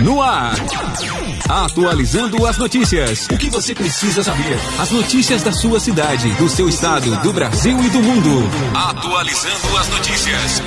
No ar. Atualizando as notícias. O que você precisa saber? As notícias da sua cidade, do seu estado, do Brasil e do mundo. Atualizando as notícias.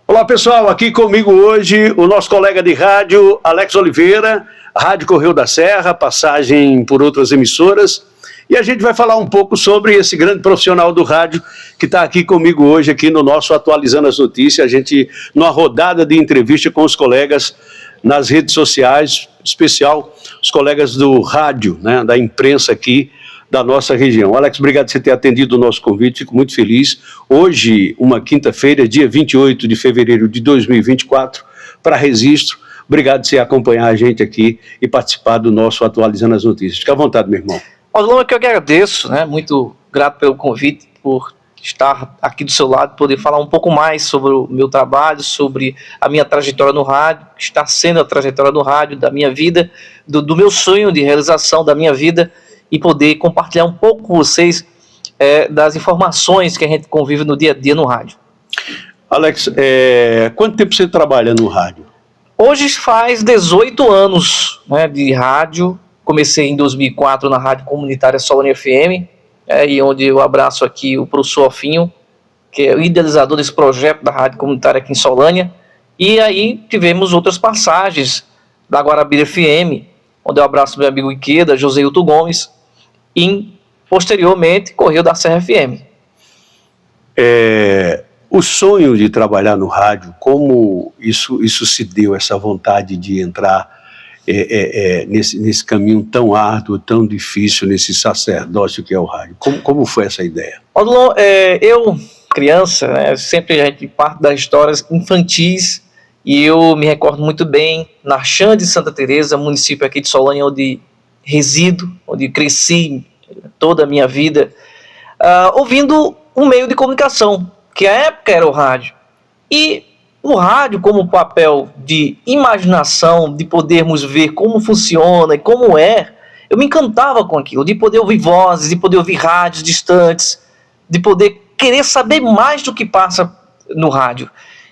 Olá pessoal, aqui comigo hoje o nosso colega de rádio, Alex Oliveira, Rádio Correio da Serra, passagem por outras emissoras. E a gente vai falar um pouco sobre esse grande profissional do rádio que está aqui comigo hoje, aqui no nosso Atualizando as Notícias. A gente, numa rodada de entrevista com os colegas nas redes sociais, em especial os colegas do rádio, né, da imprensa aqui da nossa região. Alex, obrigado por você ter atendido o nosso convite, fico muito feliz. Hoje, uma quinta-feira, dia 28 de fevereiro de 2024, para registro. Obrigado por você acompanhar a gente aqui e participar do nosso Atualizando as Notícias. Fica à vontade, meu irmão. Odilon, é que eu agradeço, né? Muito grato pelo convite, por estar aqui do seu lado, poder falar um pouco mais sobre o meu trabalho, sobre a minha trajetória no rádio, que está sendo a trajetória do rádio, da minha vida, do meu sonho de realização da minha vida, e poder compartilhar um pouco com vocês das informações que a gente convive no dia a dia no rádio. Alex, quanto tempo você trabalha no rádio? Hoje faz 18 anos, né, de rádio. Comecei em 2004 na Rádio Comunitária Solânia FM, e onde eu abraço aqui o professor Alfinho, que é o idealizador desse projeto da Rádio Comunitária aqui em Solânia. E aí tivemos outras passagens da Guarabira FM, onde eu abraço meu amigo Ikeda, Joseilton Gomes, e posteriormente Correio da Serra FM. O sonho de trabalhar no rádio, como isso se deu, essa vontade de entrar nesse caminho tão árduo, tão difícil, nesse sacerdócio que é o rádio? Como foi essa ideia? Odilon, eu, criança, né, sempre a gente parte das histórias infantis, e eu me recordo muito bem, na Xande de Santa Teresa, município aqui de Solânia, onde resido, onde cresci toda a minha vida, ouvindo um meio de comunicação, que à época era o rádio. E o rádio, como papel de imaginação, de podermos ver como funciona e como eu me encantava com aquilo, de poder ouvir vozes, de poder ouvir rádios distantes, de poder querer saber mais do que passa no rádio.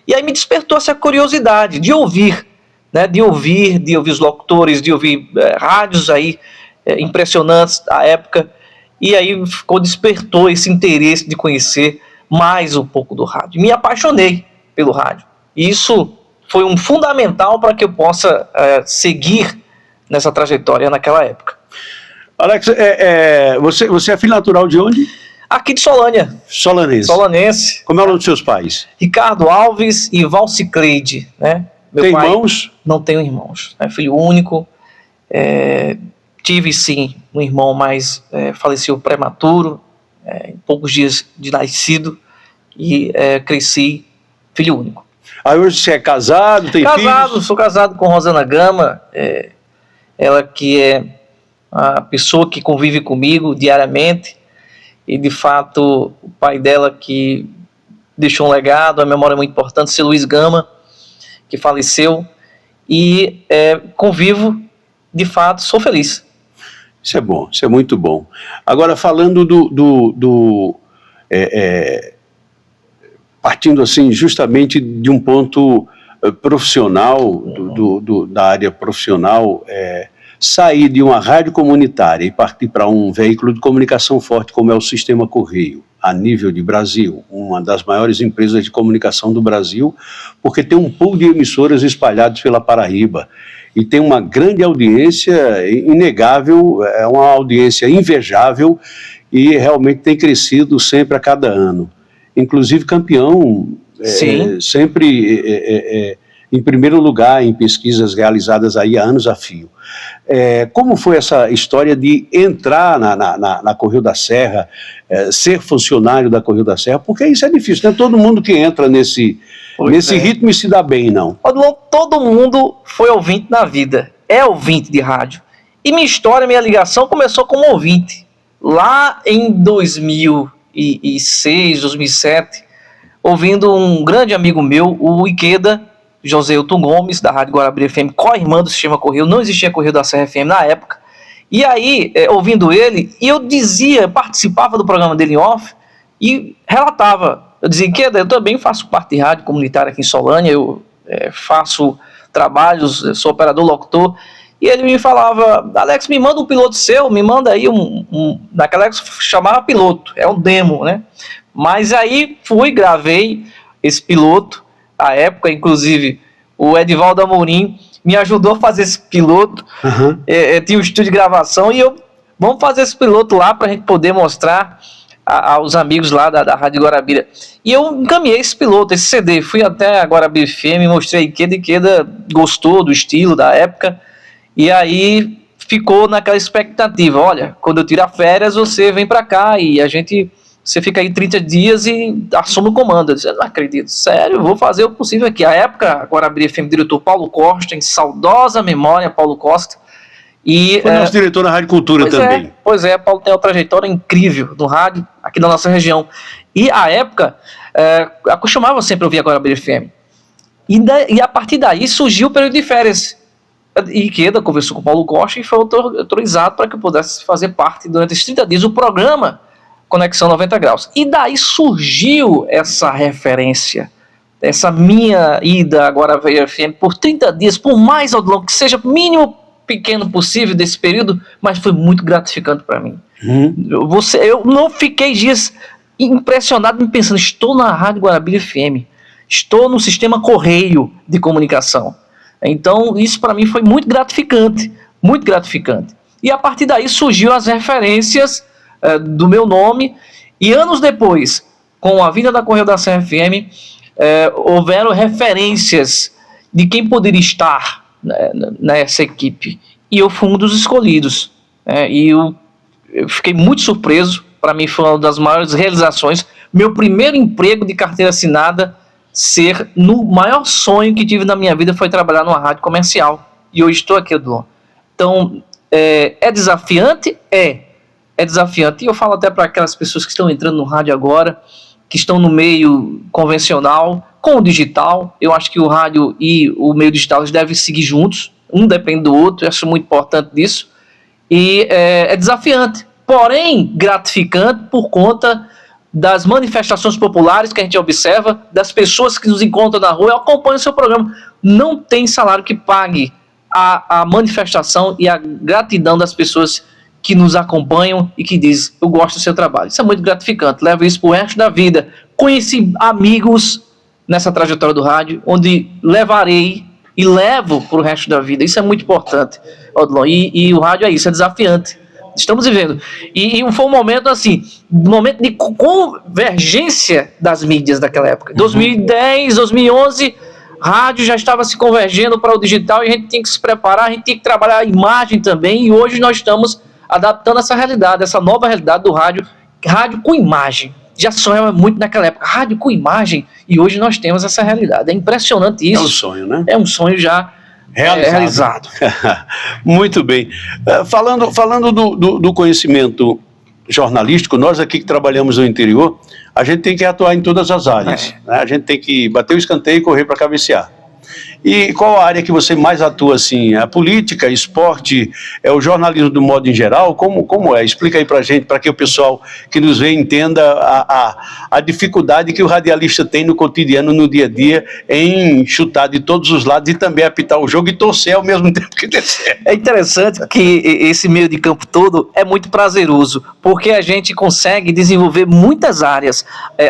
E aí me despertou essa curiosidade de ouvir, né, de ouvir os locutores, de ouvir rádios aí impressionantes da época, e aí despertou esse interesse de conhecer mais um pouco do rádio. Me apaixonei pelo rádio. Isso foi um fundamental para que eu possa seguir nessa trajetória naquela época. Alex, você é filho natural de onde? Aqui de Solânia. Solanense. Como é o nome dos seus pais? Ricardo Alves e Valcicleide, né? Tem irmãos? Não tenho irmãos. É filho único. Tive sim um irmão, mas faleceu prematuro, em poucos dias de nascido, e cresci filho único. Aí hoje você é casado, tem filhos? Sou casado com Rosana Gama, ela que é a pessoa que convive comigo diariamente, e de fato o pai dela que deixou um legado, a memória é muito importante, seu Luiz Gama, que faleceu, e convivo, de fato, sou feliz. Isso é bom, isso é muito bom. Agora, falando partindo assim justamente de um ponto profissional, da área profissional, sair de uma rádio comunitária e partir para um veículo de comunicação forte como é o Sistema Correio, a nível de Brasil, uma das maiores empresas de comunicação do Brasil, porque tem um pool de emissoras espalhados pela Paraíba, e tem uma grande audiência inegável, é uma audiência invejável, e realmente tem crescido sempre a cada ano. Inclusive campeão, sempre em primeiro lugar em pesquisas realizadas aí há anos a fio. Como foi essa história de entrar na Correio da Serra, ser funcionário da Correio da Serra? Porque isso é difícil, não é todo mundo que entra nesse ritmo e se dá bem, não. Todo mundo foi ouvinte na vida, é ouvinte de rádio. E minha história, minha ligação começou como ouvinte. Lá em 2006, 2007, ouvindo um grande amigo meu, o Ikeda, Joseilton Gomes, da Rádio Guarabira FM, co-irmã do Sistema Correio, não existia Correio da Serra FM na época, e aí, ouvindo ele, eu participava do programa dele em off, e relatava Eu dizia, Queda, eu também faço parte de rádio comunitária aqui em Solânia, eu faço trabalhos, sou operador, locutor, e ele me falava, Alex, me manda um piloto seu, me manda aí naquela época chamava piloto, é um demo, né? Mas aí gravei esse piloto, à época, inclusive, o Edivaldo Amorim me ajudou a fazer esse piloto, tinha um estúdio de gravação, e vamos fazer esse piloto lá para a gente poder mostrar aos amigos lá da Rádio Guarabira. E eu encaminhei esse piloto, esse CD, fui até a Guarabira FM, mostrei Queda, e Queda gostou do estilo da época, e aí ficou naquela expectativa, olha, quando eu tirar férias, você vem para cá, e você fica aí 30 dias e assume o comando. Eu disse, eu não acredito, sério, vou fazer o possível aqui. A época, a Guarabira FM, diretor Paulo Costa, em saudosa memória, Paulo Costa, e foi nosso diretor na Rádio Cultura também. Pois é, Paulo tem uma trajetória incrível no rádio aqui na nossa região. E à época, acostumava sempre a ouvir a Guarabira FM. E a partir daí surgiu o período de férias. E Queda conversou com o Paulo Costa e foi autorizado para que eu pudesse fazer parte durante esses 30 dias do programa Conexão 90 Graus. E daí surgiu essa referência, essa minha ida à Guarabira FM por 30 dias, por mais longo que seja, mínimo pequeno possível desse período, mas foi muito gratificante para mim. Eu não fiquei dias impressionado, pensando, estou na Rádio Guarabira FM, estou no sistema Correio de comunicação. Então isso para mim foi muito gratificante, muito gratificante. E a partir daí surgiu as referências do meu nome, e anos depois, com a vinda da Correio da Serra FM, houveram referências de quem poderia estar nessa equipe, e eu fui um dos escolhidos, e eu fiquei muito surpreso. Para mim foi uma das maiores realizações, meu primeiro emprego de carteira assinada, no maior sonho que tive na minha vida foi trabalhar numa rádio comercial, e hoje estou aqui, Odilon. Então é desafiante? É desafiante, e eu falo até para aquelas pessoas que estão entrando no rádio agora, que estão no meio convencional, com o digital. Eu acho que o rádio e o meio digital eles devem seguir juntos, um depende do outro, eu acho muito importante disso, e é desafiante, porém gratificante por conta das manifestações populares que a gente observa, das pessoas que nos encontram na rua e acompanham o seu programa. Não tem salário que pague a manifestação e a gratidão das pessoas que nos acompanham e que dizem, eu gosto do seu trabalho. Isso é muito gratificante, levo isso para o resto da vida. Conheci amigos nessa trajetória do rádio, onde levarei e levo para o resto da vida. Isso é muito importante, Odilon. E o rádio é isso, é desafiante. Estamos vivendo. E foi um momento assim, momento de convergência das mídias daquela época. 2010, 2011, rádio já estava se convergendo para o digital, e a gente tinha que se preparar, a gente tinha que trabalhar a imagem também, e hoje nós estamos adaptando essa realidade, essa nova realidade do rádio com imagem. Já sonhava muito naquela época, rádio com imagem, e hoje nós temos essa realidade. É impressionante isso. É um sonho, né? É um sonho já realizado. Muito bem. Falando do conhecimento jornalístico, nós aqui que trabalhamos no interior, a gente tem que atuar em todas as áreas. Né? A gente tem que bater o escanteio e correr para cabecear. E qual a área que você mais atua, assim? A política, esporte, o jornalismo do modo em geral? Como é? Explica aí pra gente, para que o pessoal que nos vê entenda a dificuldade que o radialista tem no cotidiano, no dia a dia, em chutar de todos os lados e também apitar o jogo e torcer ao mesmo tempo que descer. É interessante que esse meio de campo todo é muito prazeroso, porque a gente consegue desenvolver muitas áreas.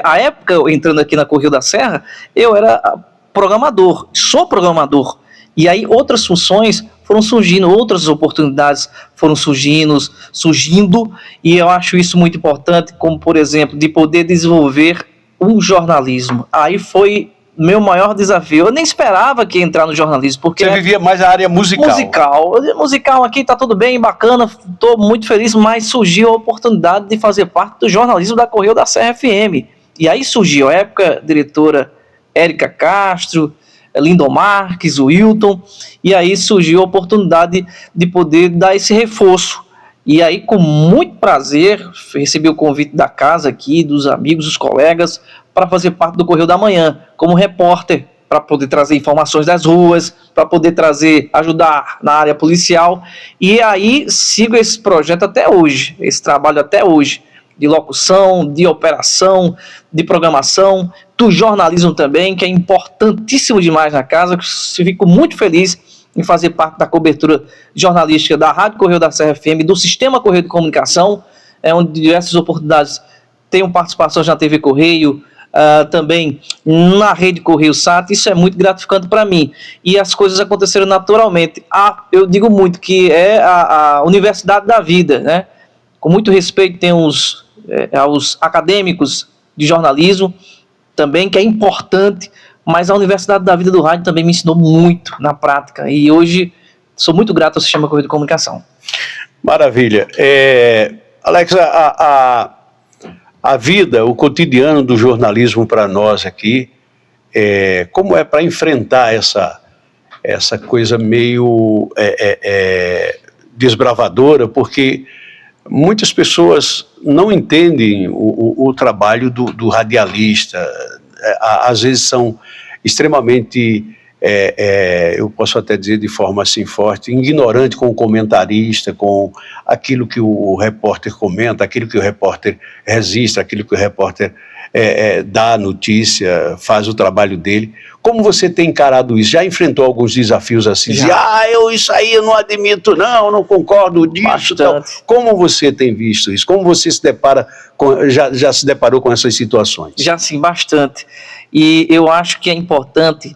A época, entrando aqui na Correio da Serra, eu era sou programador, e aí outras funções foram surgindo, outras oportunidades foram surgindo, e eu acho isso muito importante, como por exemplo, de poder desenvolver um jornalismo. Aí foi meu maior desafio. Eu nem esperava que ia entrar no jornalismo, porque você vivia mais a área musical. Musical aqui tá tudo bem, bacana, estou muito feliz, mas surgiu a oportunidade de fazer parte do jornalismo da Correio da Serra FM, e aí surgiu a época diretora Érica Castro, Lindon Marques, o Wilton, e aí surgiu a oportunidade de poder dar esse reforço. E aí, com muito prazer, recebi o convite da casa aqui, dos amigos, dos colegas, para fazer parte do Correio da Manhã, como repórter, para poder trazer informações das ruas, para poder ajudar na área policial. E aí, sigo esse projeto até hoje, esse trabalho até hoje, de locução, de operação, de programação, do jornalismo também, que é importantíssimo demais na casa. Eu fico muito feliz em fazer parte da cobertura jornalística da Rádio Correio da Serra FM, do Sistema Correio de Comunicação, onde diversas oportunidades tenho participação na TV Correio, também na Rede Correio Sat. Isso é muito gratificante para mim. E as coisas aconteceram naturalmente. Eu digo muito que é a universidade da vida, né? Com muito respeito, tem aos acadêmicos de jornalismo também, que é importante, mas a Universidade da Vida do Rádio também me ensinou muito na prática, e hoje sou muito grato ao Sistema Correio de Comunicação. Maravilha. Alex, a vida, o cotidiano do jornalismo para nós aqui, como é para enfrentar essa coisa meio desbravadora, porque muitas pessoas não entendem o trabalho do radialista, às vezes são extremamente, eu posso até dizer de forma assim forte, ignorante com o comentarista, com aquilo que o repórter comenta, aquilo que o repórter registra, aquilo que o repórter dá a notícia, faz o trabalho dele. Como você tem encarado isso? Já enfrentou alguns desafios assim? Isso aí eu não admito, não concordo disso. Tal. Como você tem visto isso? Como você se depara já se deparou com essas situações? Já sim, bastante. E eu acho que é importante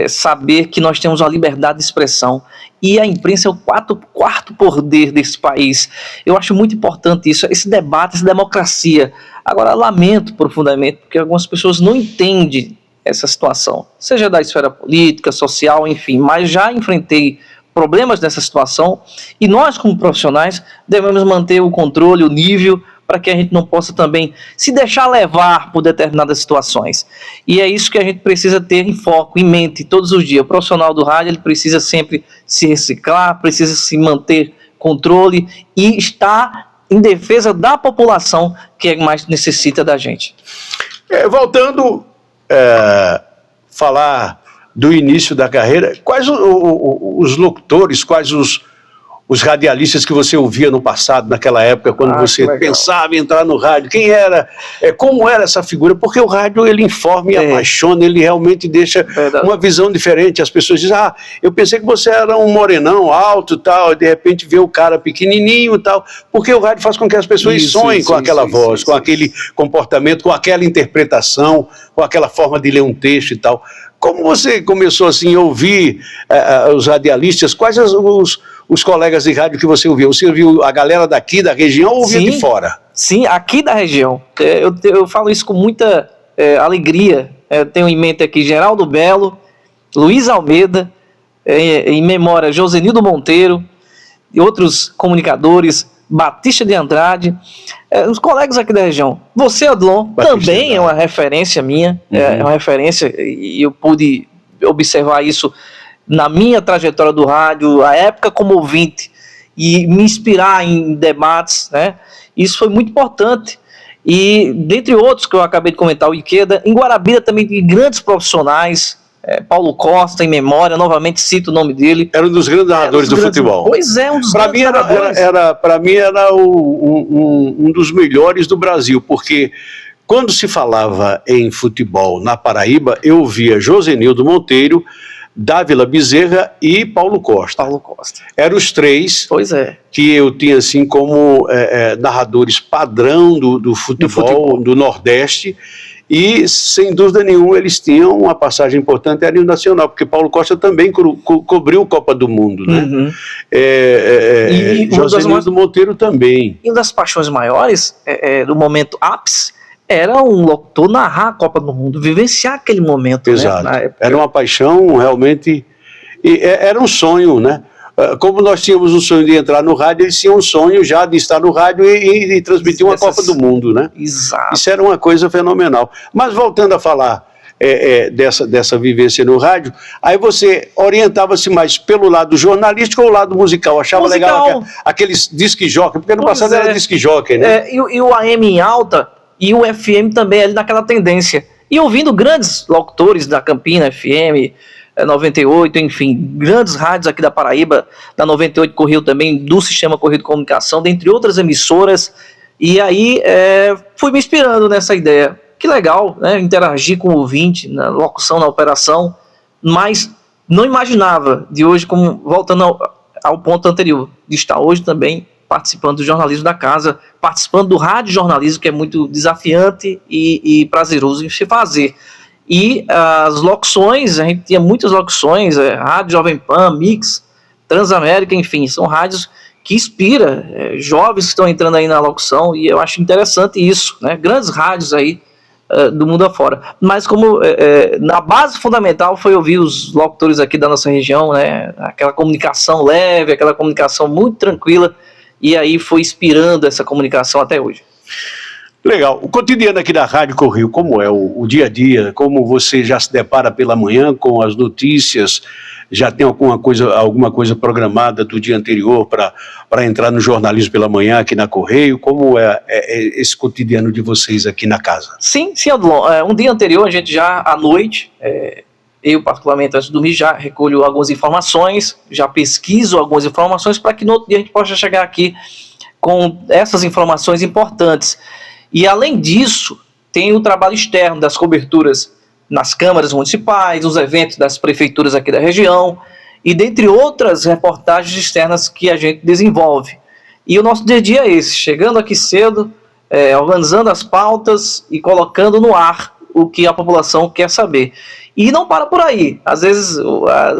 saber que nós temos uma liberdade de expressão, e a imprensa é o quarto poder desse país. Eu acho muito importante isso, esse debate, essa democracia. Agora, lamento profundamente, porque algumas pessoas não entendem essa situação, seja da esfera política, social, enfim, mas já enfrentei problemas nessa situação, e nós, como profissionais, devemos manter o controle, o nível, para que a gente não possa também se deixar levar por determinadas situações. E é isso que a gente precisa ter em foco, em mente, todos os dias. O profissional do rádio, ele precisa sempre se reciclar, precisa se manter controle e estar em defesa da população que mais necessita da gente. Voltando falar do início da carreira, quais os locutores, quais os radialistas que você ouvia no passado, naquela época, quando você pensava em entrar no rádio? Quem era? Como era essa figura? Porque o rádio, ele informa e apaixona, ele realmente deixa uma visão diferente. As pessoas dizem, eu pensei que você era um morenão, alto e tal, e de repente vê o cara pequenininho e tal, porque o rádio faz com que as pessoas sonhem com aquela voz, com aquele comportamento, com aquela interpretação, com aquela forma de ler um texto e tal. Como você começou assim a ouvir os radialistas? Quais os colegas de rádio que você ouviu? Você ouviu a galera daqui da região ou ouvia de fora? Sim, aqui da região. Eu falo isso com muita alegria. Tenho em mente aqui Geraldo Belo, Luiz Almeida, em memória Josenildo Monteiro e outros comunicadores, Batista de Andrade, os colegas aqui da região. Você, Odlon, também é uma referência minha, é uma referência, e eu pude observar isso na minha trajetória do rádio, a época como ouvinte, e me inspirar em debates, né? Isso foi muito importante. E, dentre outros que eu acabei de comentar, o Ikeda, em Guarabira também tem grandes profissionais, Paulo Costa, em memória, novamente cito o nome dele. Era um dos grandes narradores do futebol. Pois é, um dos grandes narradores. Para mim era um dos melhores do Brasil, porque quando se falava em futebol na Paraíba, eu ouvia Josenildo Monteiro, Dávila Bezerra e Paulo Costa. Eram os três que eu tinha assim como narradores padrão do futebol do Nordeste. E, sem dúvida nenhuma, eles tinham uma passagem importante a nível nacional, porque Paulo Costa também cobriu Copa do Mundo, né? Josenildo Monteiro também. E uma das paixões maiores, do momento ápice, era um locutor narrar a Copa do Mundo, vivenciar aquele momento. Exato. Né? Era uma paixão, realmente, e era um sonho, né? Como nós tínhamos um sonho de entrar no rádio, eles tinham um sonho já de estar no rádio e transmitir uma Copa do Mundo, né? Exato. Isso era uma coisa fenomenal. Mas voltando a falar dessa vivência no rádio, aí você orientava-se mais pelo lado jornalístico ou o lado musical? Achava legal aqueles disc jockey, porque no passado era disc jockey, né? E o AM em alta e o FM também ali naquela tendência. E ouvindo grandes locutores da Campina FM, 98, enfim, grandes rádios aqui da Paraíba, da 98 Correio também, do Sistema Correio de Comunicação, dentre outras emissoras, E aí fui me inspirando nessa ideia. Que legal, né? Interagir com o ouvinte na locução, na operação, mas não imaginava de hoje, como voltando ao ponto anterior, de estar hoje também participando do jornalismo da casa, participando do rádio jornalismo, que é muito desafiante e prazeroso de se fazer. E as locuções, a gente tinha muitas locuções, Rádio Jovem Pan, Mix, Transamérica, enfim, são rádios que inspiram jovens que estão entrando aí na locução, e eu acho interessante isso, né? Grandes rádios aí do mundo afora. Mas como na base fundamental foi ouvir os locutores aqui da nossa região, né? Aquela comunicação leve, aquela comunicação muito tranquila, e aí foi inspirando essa comunicação até hoje. Legal. O cotidiano aqui da Rádio Correio, como é o dia a dia? Como você já se depara pela manhã com as notícias? Já tem alguma coisa programada do dia anterior para entrar no jornalismo pela manhã aqui na Correio? Como é esse cotidiano de vocês aqui na casa? Sim, Odilon. Um dia anterior, a gente já à noite, eu particularmente antes de dormir, já recolho algumas informações, já pesquiso algumas informações para que no outro dia a gente possa chegar aqui com essas informações importantes. E além disso, tem o trabalho externo das coberturas nas câmaras municipais, nos eventos das prefeituras aqui da região, e dentre outras reportagens externas que a gente desenvolve. E o nosso dia a dia é esse, chegando aqui cedo, organizando as pautas e colocando no ar o que a população quer saber. E não para por aí. Às vezes,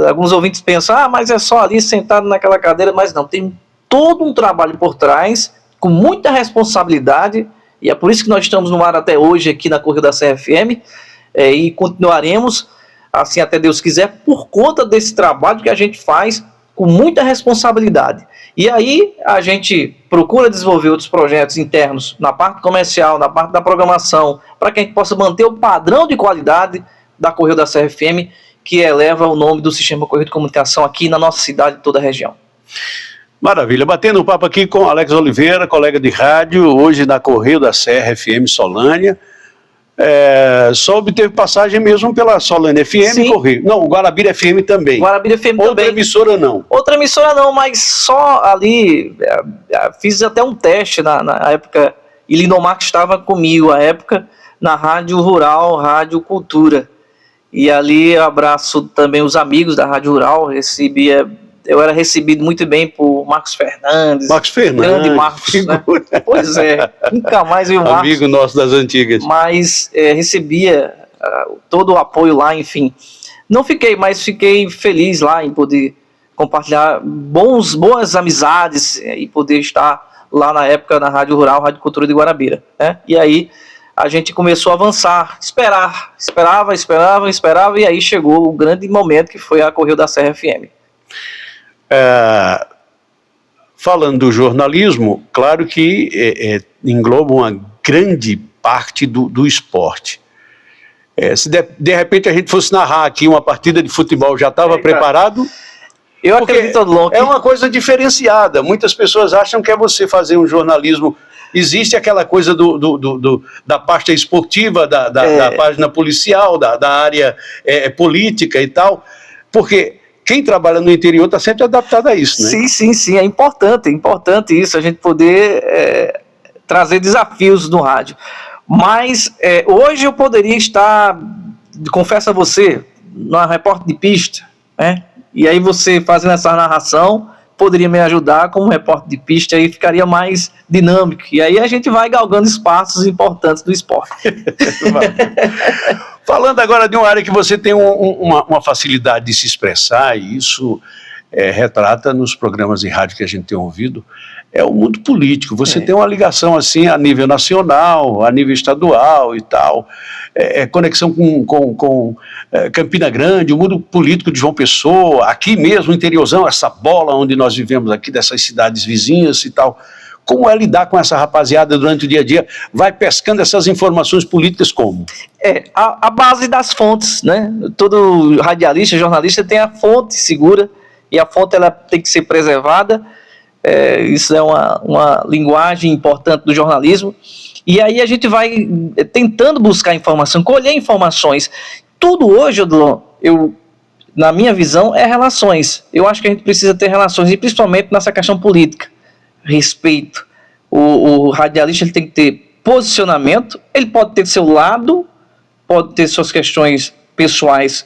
alguns ouvintes pensam, mas é só ali sentado naquela cadeira, mas não, tem todo um trabalho por trás, com muita responsabilidade, e é por isso que nós estamos no ar até hoje aqui na Correio da Serra FM, e continuaremos, assim até Deus quiser, por conta desse trabalho que a gente faz com muita responsabilidade. E aí a gente procura desenvolver outros projetos internos na parte comercial, na parte da programação, para que a gente possa manter o padrão de qualidade da Correio da Serra FM, que eleva o nome do Sistema Correio de Comunicação aqui na nossa cidade e toda a região. Maravilha, batendo um papo aqui com Alex Oliveira, colega de rádio, hoje na Correio da Serra FM Solânia. Só obteve passagem mesmo pela Solânia FM. Sim. Correio. Não, o Guarabira FM também. Guarabira FM Outra também. emissora não. Outra emissora não, mas só ali, fiz até um teste na época, e Lindomar que estava comigo, à época, na Rádio Rural, Rádio Cultura. E ali eu abraço também os amigos da Rádio Rural, eu era recebido muito bem por Marcos Fernandes. Marcos Fernandes. Grande Marcos, né? Pois nunca mais vi o Marcos. Amigo nosso das antigas. Mas recebia todo o apoio lá, enfim. Não fiquei, mas fiquei feliz lá em poder compartilhar boas amizades e poder estar lá na época na Rádio Rural, Rádio Cultura de Guarabira, né? E aí a gente começou a avançar, esperava, e aí chegou o grande momento que foi a Correio da Serra FM. Falando do jornalismo, claro que engloba uma grande parte do esporte. Se de repente a gente fosse narrar aqui uma partida de futebol, já estava preparado? Eu acredito, Odilon, é uma coisa diferenciada. Muitas pessoas acham que é você fazer um jornalismo. Existe aquela coisa da parte esportiva, da página policial, da área política e tal, porque quem trabalha no interior está sempre adaptado a isso, né? Sim, é importante isso, a gente poder trazer desafios no rádio. Mas hoje eu poderia estar, confesso a você, na repórter de pista, né? E aí você fazendo essa narração poderia me ajudar como repórter de pista e ficaria mais dinâmico. E aí a gente vai galgando espaços importantes do esporte. Falando agora de uma área que você tem uma facilidade de se expressar, e isso retrata nos programas de rádio que a gente tem ouvido, é o mundo político. Você tem uma ligação assim a nível nacional, a nível estadual e tal, conexão com Campina Grande, o mundo político de João Pessoa, aqui mesmo, interiorzão, essa bola onde nós vivemos aqui, dessas cidades vizinhas e tal. Como é lidar com essa rapaziada durante o dia a dia? Vai pescando essas informações políticas como? A base das fontes, né? Todo radialista, jornalista tem a fonte segura, e a fonte ela tem que ser preservada. Isso é uma linguagem importante do jornalismo. E aí a gente vai tentando buscar informação, colher informações. Tudo hoje, Odilon, na minha visão, é relações. Eu acho que a gente precisa ter relações, e principalmente nessa questão política. Respeito, O radialista ele tem que ter posicionamento, ele pode ter seu lado, pode ter suas questões pessoais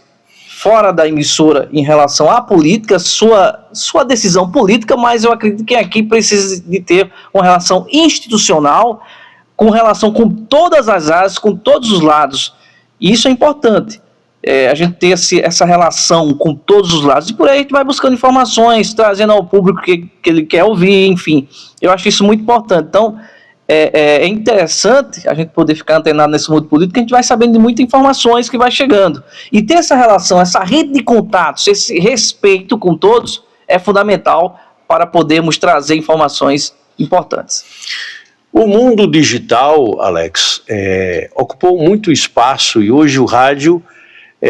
fora da emissora em relação à política, sua decisão política, mas eu acredito que aqui precisa de ter uma relação institucional, com relação com todas as áreas, com todos os lados. E isso é importante, a gente ter essa relação com todos os lados. E por aí a gente vai buscando informações, trazendo ao público que ele quer ouvir, enfim. Eu acho isso muito importante. Então, é interessante a gente poder ficar antenado nesse mundo político, que a gente vai sabendo de muitas informações que vai chegando. E ter essa relação, essa rede de contatos, esse respeito com todos é fundamental para podermos trazer informações importantes. O mundo digital, Alex, ocupou muito espaço e hoje o rádio,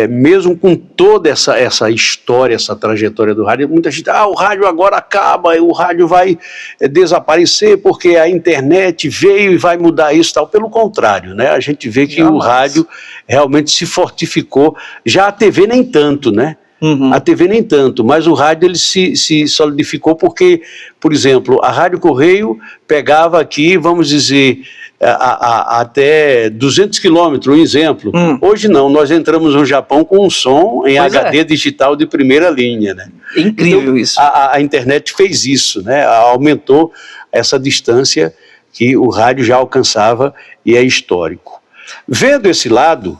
mesmo com toda essa história, essa trajetória do rádio, muita gente, o rádio agora acaba, o rádio vai desaparecer porque a internet veio e vai mudar isso e tal. Pelo contrário, né? A gente vê que o rádio realmente se fortificou, já a TV nem tanto, né? Uhum. A TV nem tanto, mas o rádio ele se solidificou porque, por exemplo, a Rádio Correio pegava aqui, vamos dizer, até 200 quilômetros, um exemplo. Hoje não, nós entramos no Japão com um som em HD digital de primeira linha, né? Incrível então, isso. A internet fez isso, né? Aumentou essa distância que o rádio já alcançava e é histórico. Vendo esse lado,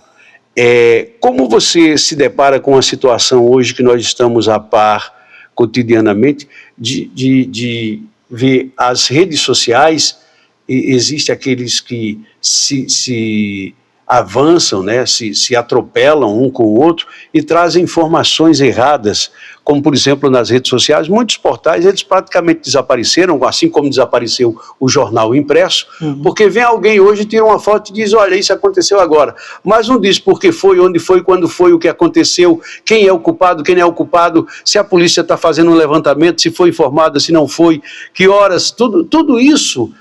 como você se depara com a situação hoje que nós estamos a par cotidianamente de ver as redes sociais, existem aqueles que se avançam, né, se atropelam um com o outro e trazem informações erradas, como por exemplo nas redes sociais, muitos portais eles praticamente desapareceram, assim como desapareceu o jornal impresso, porque vem alguém hoje, tira uma foto e diz, olha, isso aconteceu agora, mas não diz por que foi, onde foi, quando foi, o que aconteceu, quem é o culpado, quem não é o culpado, se a polícia está fazendo um levantamento, se foi informada, se não foi, que horas, tudo isso,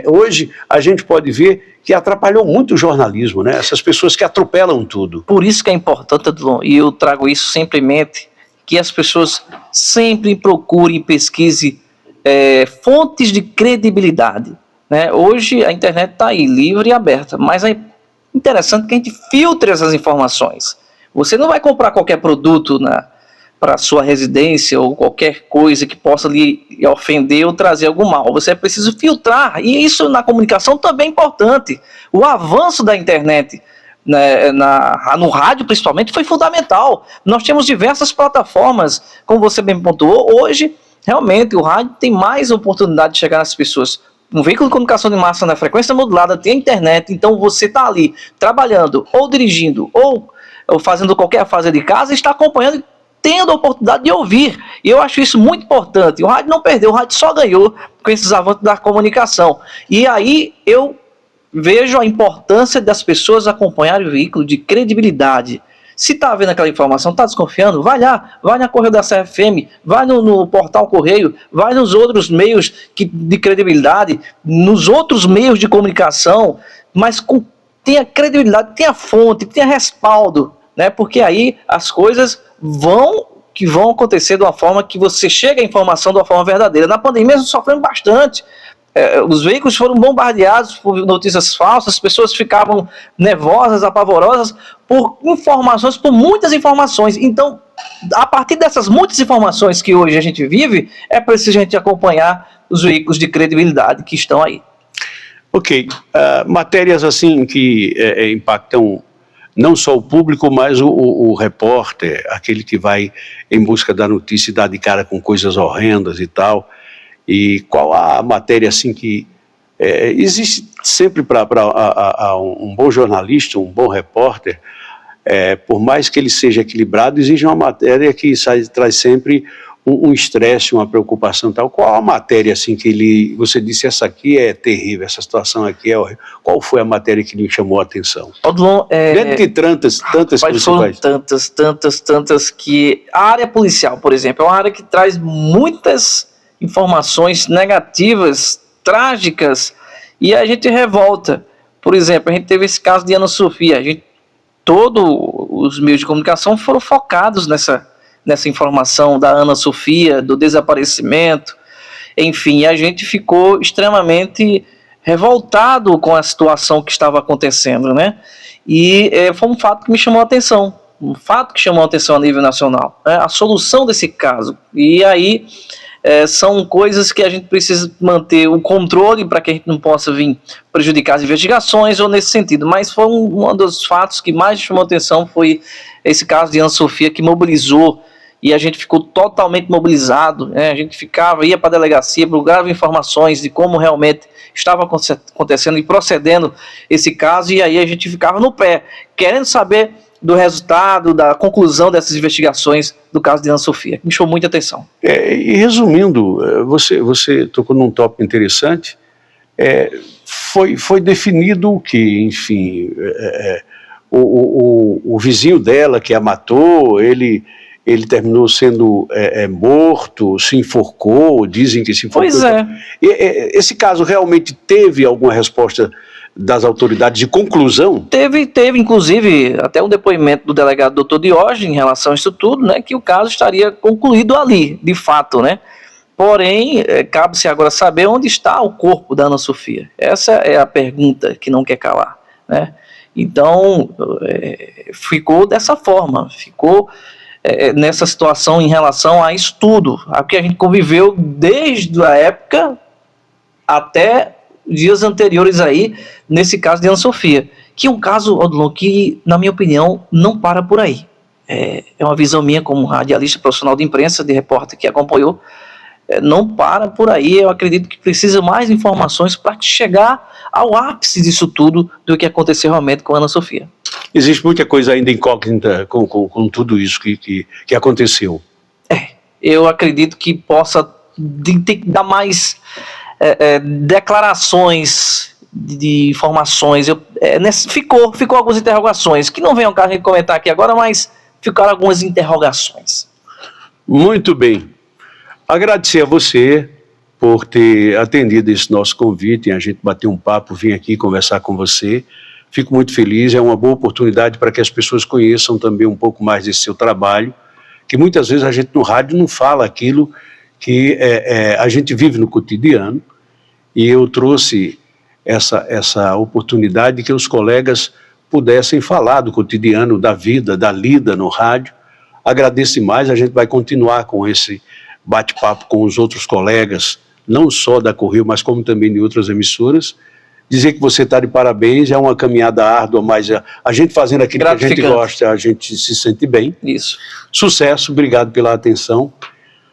hoje a gente pode ver que atrapalhou muito o jornalismo, né? Essas pessoas que atropelam tudo. Por isso que é importante, Adilon, e eu trago isso sempre em mente, que as pessoas sempre procurem e pesquisem fontes de credibilidade, né? Hoje a internet está aí, livre e aberta, mas é interessante que a gente filtre essas informações. Você não vai comprar qualquer produto para sua residência ou qualquer coisa que possa lhe ofender ou trazer algum mal. Você precisa filtrar, e isso na comunicação também é importante. O avanço da internet, né, no rádio principalmente, foi fundamental. Nós temos diversas plataformas, como você bem pontuou, hoje realmente o rádio tem mais oportunidade de chegar nas pessoas. Um veículo de comunicação de massa na frequência modulada tem internet, então você está ali trabalhando, ou dirigindo, ou fazendo qualquer fase de casa, e está acompanhando, tendo a oportunidade de ouvir. E eu acho isso muito importante. O rádio não perdeu, o rádio só ganhou com esses avanços da comunicação. E aí eu vejo a importância das pessoas acompanharem o veículo de credibilidade. Se está vendo aquela informação, está desconfiando, vai lá, vai na Correio da Serra FM, vai no portal Correio, vai nos outros meios de credibilidade, nos outros meios de comunicação, mas tenha credibilidade, tenha fonte, tenha respaldo, né? Porque aí as coisas vão acontecer de uma forma que você chega à informação de uma forma verdadeira. Na pandemia nós sofremos bastante. Os veículos foram bombardeados por notícias falsas, as pessoas ficavam nervosas, apavorosas por informações, por muitas informações. Então, a partir dessas muitas informações que hoje a gente vive, é preciso a gente acompanhar os veículos de credibilidade que estão aí. Ok. Matérias assim que impactam não só o público, mas o repórter, aquele que vai em busca da notícia e dá de cara com coisas horrendas e tal. E qual a matéria assim que existe sempre para um bom jornalista, um bom repórter, por mais que ele seja equilibrado, exige uma matéria que traz sempre um estresse, uma preocupação tal. Qual a matéria assim que você disse, essa aqui é terrível, essa situação aqui é horrível? Qual foi a matéria que lhe chamou a atenção? Odilon, dentro de tantas que você faz. Tantas que a área policial, por exemplo, é uma área que traz muitas informações negativas, trágicas, e a gente revolta. Por exemplo, a gente teve esse caso de Ana Sofia, todos os meios de comunicação foram focados nessa informação da Ana Sofia, do desaparecimento, Enfim, a gente ficou extremamente revoltado com a situação que estava acontecendo, né? E foi um fato que me chamou a atenção, a nível nacional, né? A solução desse caso. E aí são coisas que a gente precisa manter o controle para que a gente não possa vir prejudicar as investigações ou nesse sentido. Mas foi um dos fatos que mais chamou a atenção, foi esse caso de Ana Sofia, que mobilizou, e a gente ficou totalmente mobilizado, né? A gente ia para a delegacia, procurava informações de como realmente estava acontecendo e procedendo esse caso, e aí a gente ficava no pé, querendo saber do resultado, da conclusão dessas investigações do caso de Ana Sofia. Me chamou muita atenção. E resumindo, você tocou num tópico interessante, foi definido que, enfim, o vizinho dela que a matou, ele terminou sendo morto, se enforcou, dizem que se enforcou. Pois é. Esse caso realmente teve alguma resposta das autoridades de conclusão? Teve inclusive até um depoimento do delegado Dr. Diógenes em relação a isso tudo, né, que o caso estaria concluído ali, de fato, né? Porém, cabe-se agora saber onde está o corpo da Ana Sofia. Essa é a pergunta que não quer calar, né? Então, ficou dessa forma, ficou nessa situação em relação a isso tudo, a que a gente conviveu desde a época até dias anteriores aí, nesse caso de Ana Sofia, que é um caso, Odilon, que, na minha opinião, não para por aí. É uma visão minha como radialista profissional de imprensa, de repórter que acompanhou, não para por aí. Eu acredito que precisa mais informações para chegar ao ápice disso tudo, do que aconteceu realmente com a Ana Sofia. Existe muita coisa ainda incógnita com tudo isso que aconteceu. Eu acredito que possa ter que dar mais declarações de informações. Ficou algumas interrogações, que não vem ao caso a gente comentar aqui agora, mas ficaram algumas interrogações. Muito bem. Agradecer a você por ter atendido esse nosso convite, a gente bater um papo, vir aqui conversar com você. Fico muito feliz, é uma boa oportunidade para que as pessoas conheçam também um pouco mais desse seu trabalho, que muitas vezes a gente no rádio não fala aquilo que a gente vive no cotidiano, e eu trouxe essa oportunidade de que os colegas pudessem falar do cotidiano, da vida, da lida no rádio. Agradeço demais, a gente vai continuar com esse bate-papo com os outros colegas, não só da Correio, mas como também de outras emissoras. Dizer que você está de parabéns, é uma caminhada árdua, mas a gente fazendo aquilo que a gente gosta, a gente se sente bem. Isso. Sucesso, obrigado pela atenção.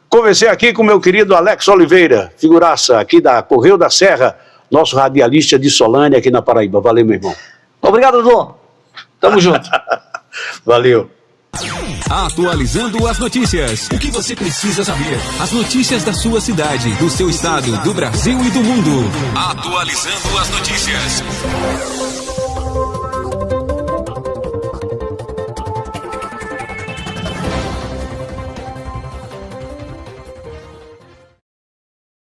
Conversei aqui com o meu querido Alex Oliveira, figuraça aqui da Correio da Serra, nosso radialista de Solânia aqui na Paraíba. Valeu, meu irmão. Obrigado, Dom. Tamo junto. Valeu. Atualizando as notícias. O que você precisa saber? As notícias da sua cidade, do seu estado, do Brasil e do mundo. Atualizando as notícias.